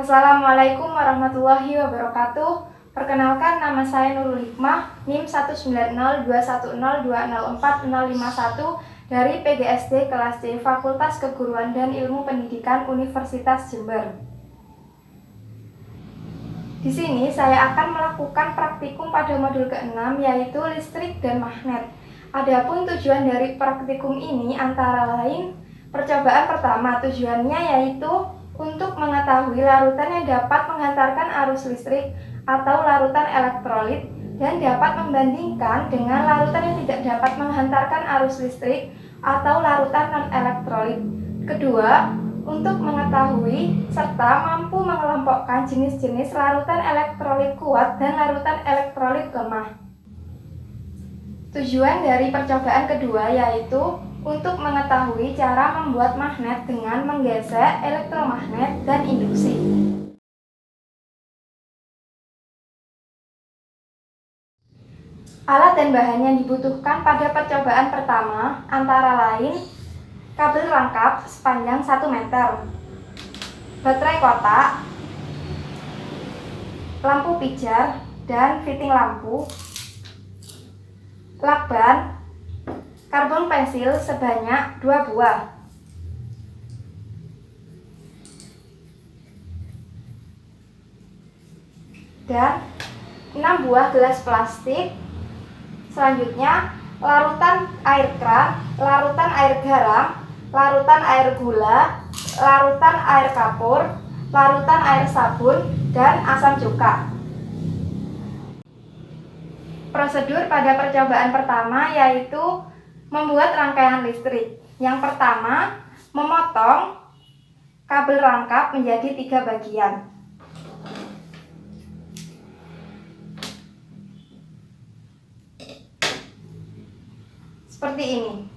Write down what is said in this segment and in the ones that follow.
Assalamualaikum warahmatullahi wabarakatuh. Perkenalkan, nama saya Nurul Hikmah, NIM 1902102040051 dari PGSD kelas C Fakultas Keguruan dan Ilmu Pendidikan Universitas Jember. Di sini saya akan melakukan praktikum pada modul ke-6, yaitu listrik dan magnet. Adapun tujuan dari praktikum ini antara lain, percobaan pertama tujuannya yaitu untuk mengetahui larutan yang dapat menghantarkan arus listrik atau larutan elektrolit dan dapat membandingkan dengan larutan yang tidak dapat menghantarkan arus listrik atau larutan non-elektrolit. Kedua, untuk mengetahui serta mampu mengelompokkan jenis-jenis larutan elektrolit kuat dan larutan elektrolit lemah. Tujuan dari percobaan kedua yaitu untuk mengetahui cara membuat magnet dengan menggesek elektromagnet dan induksi. Alat dan bahan yang dibutuhkan pada percobaan pertama antara lain kabel rangkap sepanjang 1 meter, baterai kotak, lampu pijar dan fitting lampu, lakban, karbon pensil sebanyak 2 buah, dan 6 buah gelas plastik. Selanjutnya, larutan air keran, larutan air garam, larutan air gula, larutan air kapur, larutan air sabun, dan asam cuka. Prosedur pada percobaan pertama yaitu membuat rangkaian listrik. Yang pertama, memotong kabel rangkap menjadi 3 bagian. Seperti ini.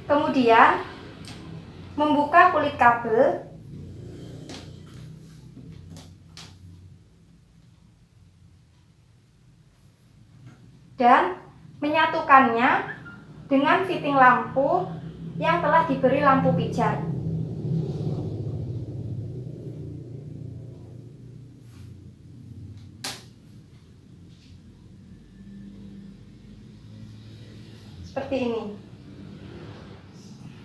Kemudian, membuka kulit kabel dan menyatukannya dengan fitting lampu yang telah diberi lampu pijar. Seperti ini.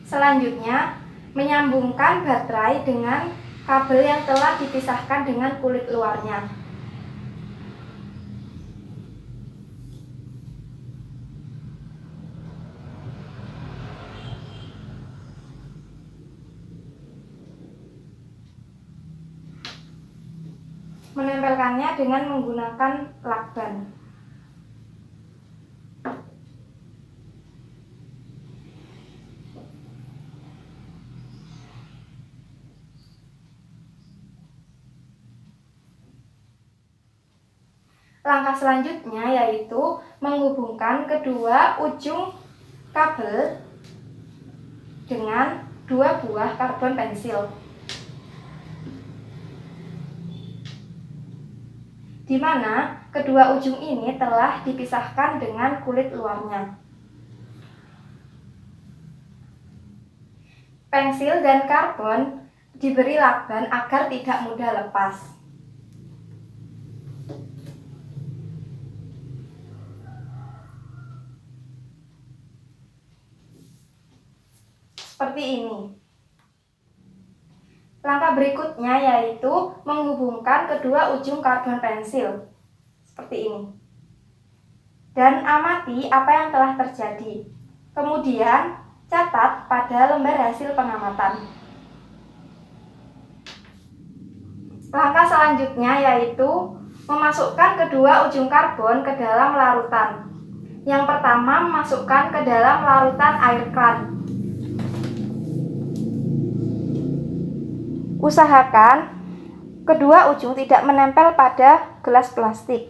Selanjutnya, menyambungkan baterai dengan kabel yang telah dipisahkan dengan kulit luarnya. Menempelkannya dengan menggunakan lakban. Langkah selanjutnya yaitu menghubungkan kedua ujung kabel dengan 2 buah karbon pensil, di mana kedua ujung ini telah dipisahkan dengan kulit luarnya. Pensil dan karbon diberi lakban agar tidak mudah lepas. Seperti ini. Langkah berikutnya yaitu menghubungkan kedua ujung karbon pensil. Seperti ini. Dan amati apa yang telah terjadi. Kemudian, catat pada lembar hasil pengamatan. Langkah selanjutnya yaitu memasukkan kedua ujung karbon ke dalam larutan. Yang pertama, memasukkan ke dalam larutan air keran. Usahakan kedua ujung tidak menempel pada gelas plastik.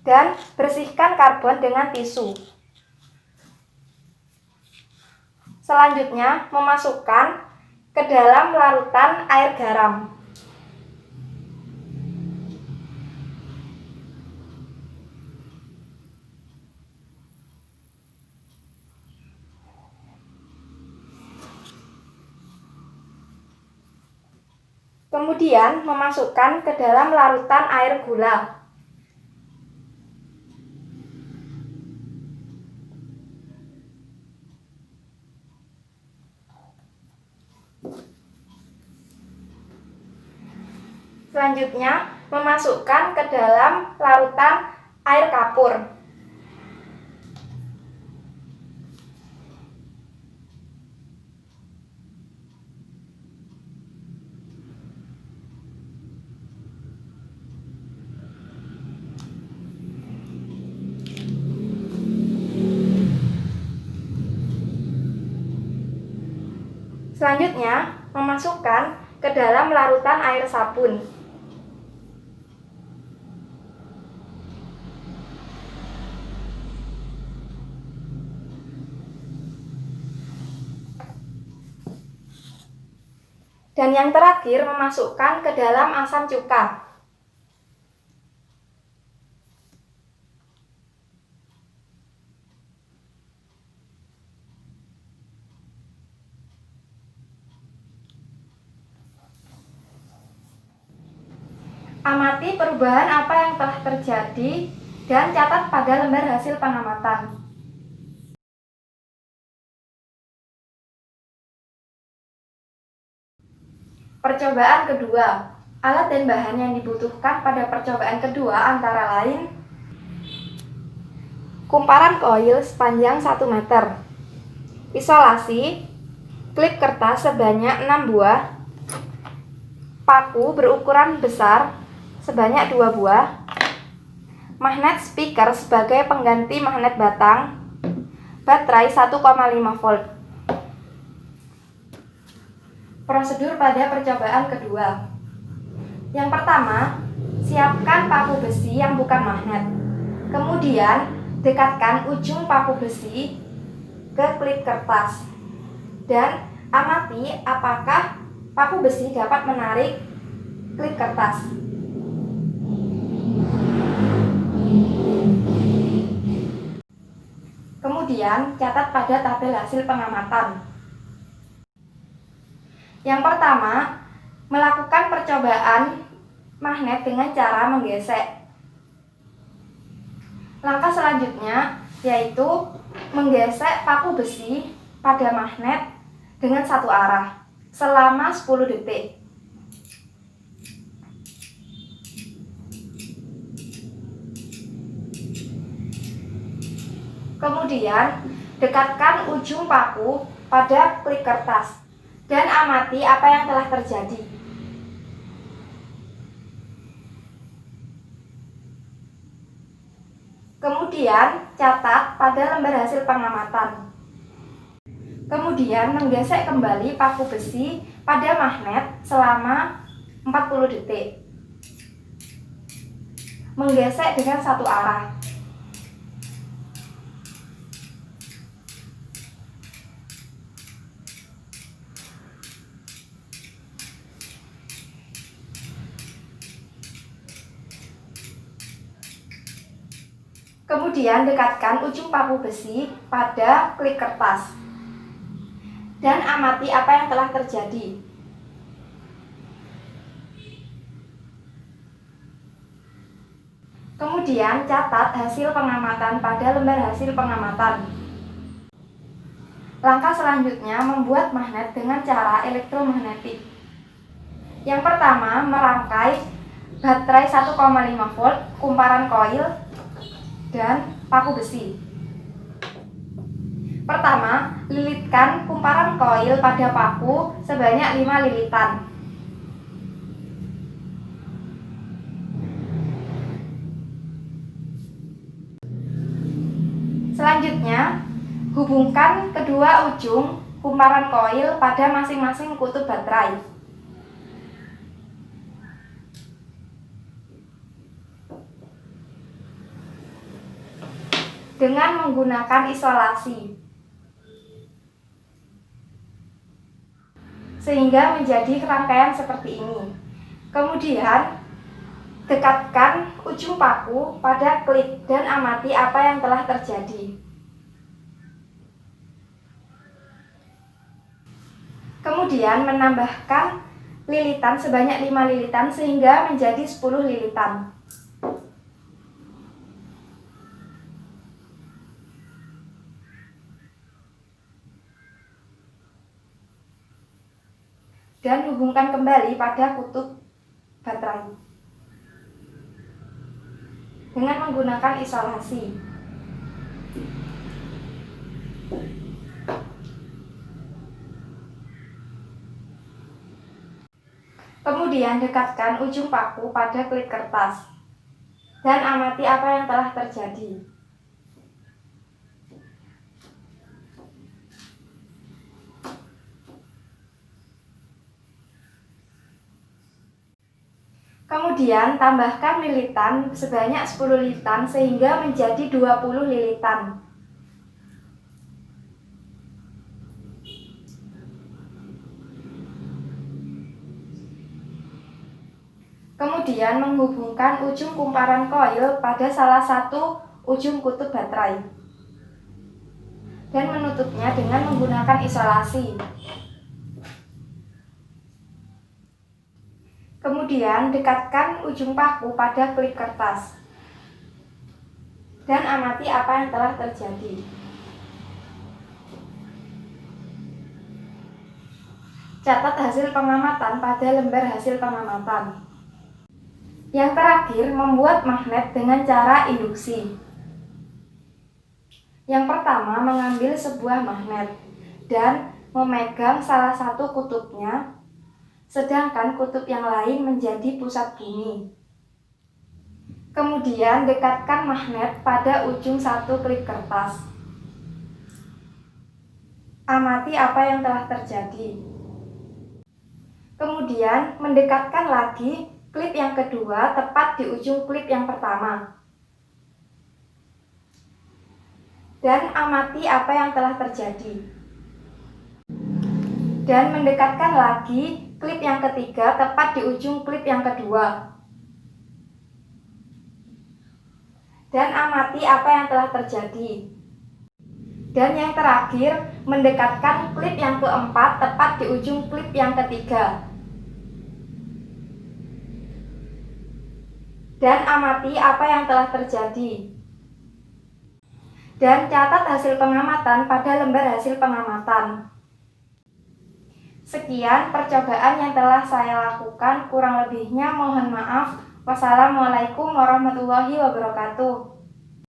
Dan bersihkan karbon dengan tisu. Selanjutnya, memasukkan ke dalam larutan air garam. Kemudian memasukkan ke dalam larutan air gula. Selanjutnya, memasukkan ke dalam larutan air kapur. Selanjutnya, memasukkan ke dalam larutan air sabun. Dan yang terakhir, memasukkan ke dalam asam cuka. Amati perubahan apa yang telah terjadi dan catat pada lembar hasil pengamatan. Percobaan kedua. Alat dan bahan yang dibutuhkan pada percobaan kedua antara lain kumparan koil sepanjang 1 meter, isolasi, klip kertas sebanyak 6 buah, paku berukuran besar sebanyak 2 buah, magnet speaker sebagai pengganti magnet batang, baterai 1,5 volt. Prosedur pada percobaan kedua. Yang pertama, siapkan paku besi yang bukan magnet. Kemudian, dekatkan ujung paku besi ke klip kertas. Dan amati apakah paku besi dapat menarik klip kertas. Kemudian, catat pada tabel hasil pengamatan. Yang pertama, melakukan percobaan magnet dengan cara menggesek. Langkah selanjutnya yaitu menggesek paku besi pada magnet dengan satu arah selama 10 detik. Kemudian, dekatkan ujung paku pada klip kertas dan amati apa yang telah terjadi. Kemudian, catat pada lembar hasil pengamatan. Kemudian, menggesek kembali paku besi pada magnet selama 40 detik. Menggesek dengan satu arah. Kemudian dekatkan ujung paku besi pada klip kertas dan amati apa yang telah terjadi. Kemudian catat hasil pengamatan pada lembar hasil pengamatan. Langkah selanjutnya membuat magnet dengan cara elektromagnetik. Yang pertama, merangkai baterai 1,5 volt, kumparan koil, dan paku besi. Pertama, lilitkan kumparan koil pada paku sebanyak 5 lilitan. Selanjutnya, hubungkan kedua ujung kumparan koil pada masing-masing kutub baterai. Dengan menggunakan isolasi sehingga menjadi rangkaian seperti ini. Kemudian dekatkan ujung paku pada klip dan amati apa yang telah terjadi. Kemudian menambahkan lilitan sebanyak 5 lilitan sehingga menjadi 10 lilitan. Dan hubungkan kembali pada kutub baterai dengan menggunakan isolasi. Kemudian dekatkan ujung paku pada klip kertas dan amati apa yang telah terjadi. Kemudian tambahkan lilitan sebanyak 10 lilitan sehingga menjadi 20 lilitan. Kemudian menghubungkan ujung kumparan koil pada salah satu ujung kutub baterai dan menutupnya dengan menggunakan isolasi. Kemudian dekatkan ujung paku pada klip kertas dan amati apa yang telah terjadi. Catat hasil pengamatan pada lembar hasil pengamatan. Yang terakhir, membuat magnet dengan cara induksi. Yang pertama, mengambil sebuah magnet dan memegang salah satu kutubnya, sedangkan kutub yang lain menjadi pusat bumi. Kemudian dekatkan magnet pada ujung satu klip kertas. Amati apa yang telah terjadi. Kemudian mendekatkan lagi klip yang kedua tepat di ujung klip yang pertama. Dan amati apa yang telah terjadi. Dan mendekatkan lagi klip yang ketiga tepat di ujung klip yang kedua. Dan amati apa yang telah terjadi. Dan yang terakhir, mendekatkan klip yang keempat tepat di ujung klip yang ketiga. Dan amati apa yang telah terjadi. Dan catat hasil pengamatan pada lembar hasil pengamatan. Sekian percobaan yang telah saya lakukan, kurang lebihnya mohon maaf. Wassalamualaikum warahmatullahi wabarakatuh.